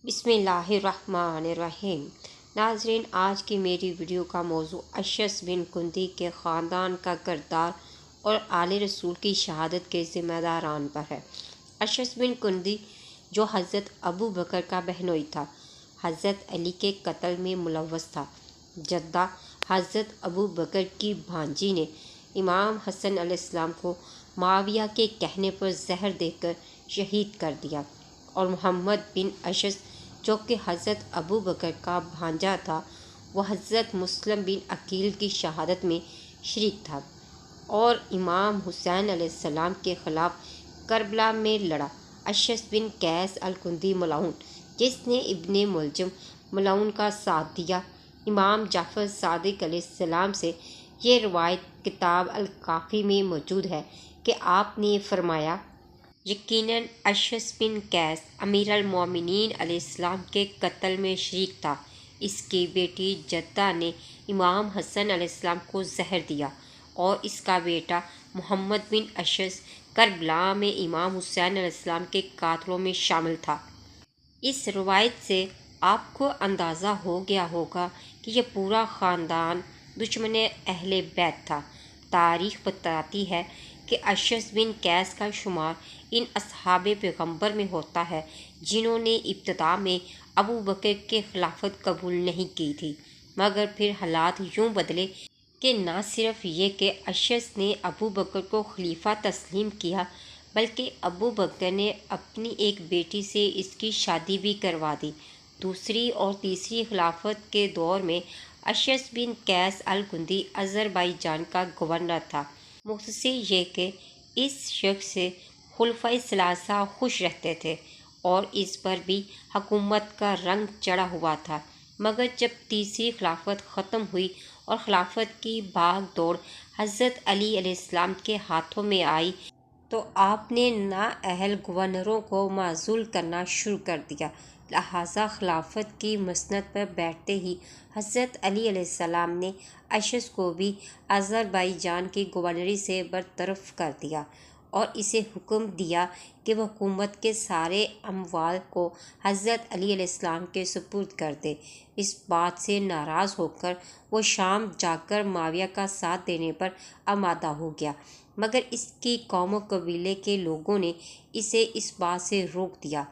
بسم اللہ الرحمن الرحیم۔ ناظرین، آج کی میری ویڈیو کا موضوع اشعث بن کندی کے خاندان کا کردار اور آل رسول کی شہادت کے ذمہ داران پر ہے۔ اشعث بن کندی جو حضرت ابو بکر کا بہنوئی تھا، حضرت علی کے قتل میں ملوث تھا۔ جدہ حضرت ابو بکر کی بھانجی نے امام حسن علیہ السلام کو معاویہ کے کہنے پر زہر دے کر شہید کر دیا، اور محمد بن اشعث جو کہ حضرت ابو بکر کا بھانجا تھا، وہ حضرت مسلم بن عقیل کی شہادت میں شریک تھا اور امام حسین علیہ السلام کے خلاف کربلا میں لڑا۔ اشعث بن قیس الکندی ملعون، جس نے ابن ملجم ملعون کا ساتھ دیا، امام جعفر صادق علیہ السلام سے یہ روایت کتاب الکافی میں موجود ہے کہ آپ نے فرمایا، یقیناً اشعث بن قیس امیر المومنین علیہ السلام کے قتل میں شریک تھا۔ اس کی بیٹی جدہ نے امام حسن علیہ السلام کو زہر دیا، اور اس کا بیٹا محمد بن اشعث کربلا میں امام حسین علیہ السلام کے قاتلوں میں شامل تھا۔ اس روایت سے آپ کو اندازہ ہو گیا ہوگا کہ یہ پورا خاندان دشمن اہل بیت تھا۔ تاریخ بتاتی ہے کہ اشعث بن قیس کا شمار ان اصحاب پیغمبر میں ہوتا ہے جنہوں نے ابتدا میں ابو بکر کی خلافت قبول نہیں کی تھی، مگر پھر حالات یوں بدلے کہ نہ صرف یہ کہ اشعث نے ابو بکر کو خلیفہ تسلیم کیا، بلکہ ابو بکر نے اپنی ایک بیٹی سے اس کی شادی بھی کروا دی۔ دوسری اور تیسری خلافت کے دور میں اشعث بن قیس الکندی آذربائیجان کا گورنر تھا۔ مختصر یہ کہ اس شخص سے خلفائے ثلاثہ خوش رہتے تھے اور اس پر بھی حکومت کا رنگ چڑھا ہوا تھا، مگر جب تیسری خلافت ختم ہوئی اور خلافت کی بھاگ دوڑ حضرت علی علیہ السلام کے ہاتھوں میں آئی تو آپ نے نااہل گورنروں کو معزول کرنا شروع کر دیا۔ لہٰذا خلافت کی مسند پر بیٹھتے ہی حضرت علی علیہ السلام نے اشعث کو بھی آذربائیجان کی گورنری سے برطرف کر دیا اور اسے حکم دیا کہ وہ حکومت کے سارے اموال کو حضرت علی علیہ السلام کے سپرد کر دے۔ اس بات سے ناراض ہو کر وہ شام جا کر معاویہ کا ساتھ دینے پر آمادہ ہو گیا، مگر اس کی قوم و قبیلے کے لوگوں نے اسے اس بات سے روک دیا۔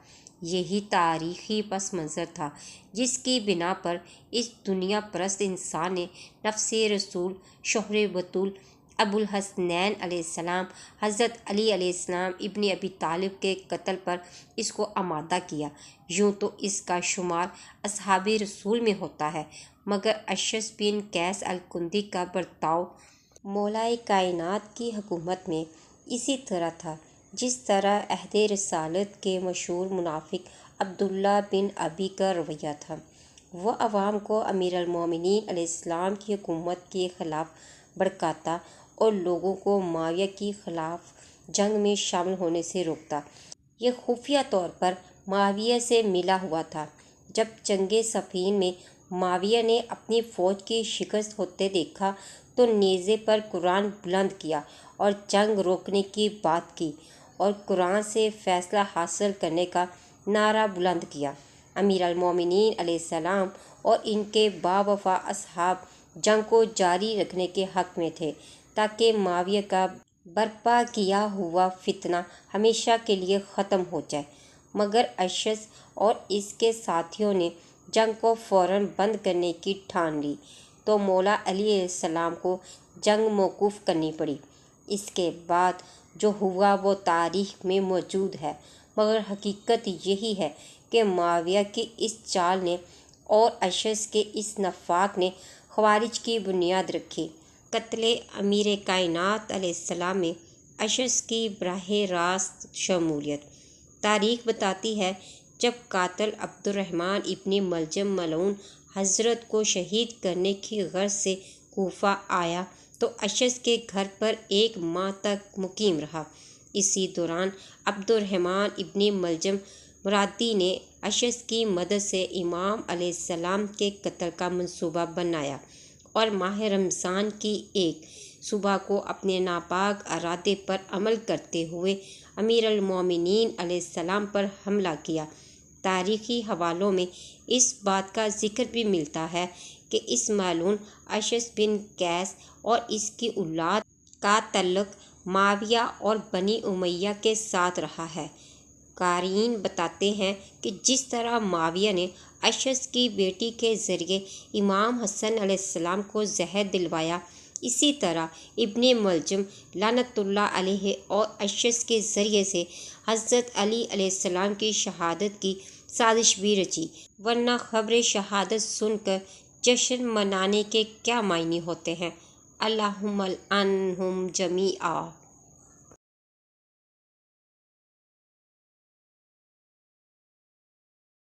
یہی تاریخی پس منظر تھا جس کی بنا پر اس دنیا پرست انسان نے نفس رسول شوہر بطول ابو الحسنین علیہ السلام حضرت علی علیہ السلام ابن ابی طالب کے قتل پر اس کو آمادہ کیا۔ یوں تو اس کا شمار اصحاب رسول میں ہوتا ہے، مگر اشعث بن قیس الکندی کا برتاؤ مولائے کائنات کی حکومت میں اسی طرح تھا جس طرح عہد رسالت کے مشہور منافق عبداللہ بن ابی کا رویہ تھا۔ وہ عوام کو امیر المومنین علیہ السلام کی حکومت کے خلاف بھڑکاتا اور لوگوں کو معاویہ کی خلاف جنگ میں شامل ہونے سے روکتا۔ یہ خفیہ طور پر معاویہ سے ملا ہوا تھا۔ جب جنگ صفین میں معاویہ نے اپنی فوج کی شکست ہوتے دیکھا تو نیزے پر قرآن بلند کیا اور جنگ روکنے کی بات کی اور قرآن سے فیصلہ حاصل کرنے کا نعرہ بلند کیا۔ امیر المومنین علیہ السلام اور ان کے باوفا اصحاب جنگ کو جاری رکھنے کے حق میں تھے تاکہ معاویہ کا برپا کیا ہوا فتنہ ہمیشہ کے لیے ختم ہو جائے، مگر اشعث اور اس کے ساتھیوں نے جنگ کو فوراً بند کرنے کی ٹھان لی تو مولا علی علیہ السلام کو جنگ موقوف کرنی پڑی۔ اس کے بعد جو ہوا وہ تاریخ میں موجود ہے، مگر حقیقت یہی ہے کہ معاویہ کی اس چال نے اور اشعث کے اس نفاق نے خوارج کی بنیاد رکھی۔ قتل امیر کائنات علیہ السلام میں اشعث کی براہ راست شمولیت۔ تاریخ بتاتی ہے جب قاتل عبد الرحمن ابن ملجم ملعون حضرت کو شہید کرنے کی غرض سے کوفہ آیا تو اشعث کے گھر پر 1 ماہ تک مقیم رہا۔ اسی دوران عبد الرحمن ابن ملجم مرادی نے اشعث کی مدد سے امام علیہ السلام کے قتل کا منصوبہ بنایا اور ماہ رمضان کی ایک صبح کو اپنے ناپاک ارادے پر عمل کرتے ہوئے امیر المومنین علیہ السلام پر حملہ کیا تاریخی حوالوں میں اس بات کا ذکر بھی ملتا ہے کہ اس ملعون اشعث بن قیس اور اس کی اولاد کا تعلق معاویہ اور بنی امیہ کے ساتھ رہا ہے۔ قارئین بتاتے ہیں کہ جس طرح معاویہ نے اشعث کی بیٹی کے ذریعے امام حسن علیہ السلام کو زہر دلوایا، اسی طرح ابن ملجم لعنت اللہ علیہ اور اشعث کے ذریعے سے حضرت علی علیہ السلام کی شہادت کی سازش بھی رچی، ورنہ خبر شہادت سن کر جشن منانے کے کیا معنی ہوتے ہیں۔ اللہم العنہم جمیعا۔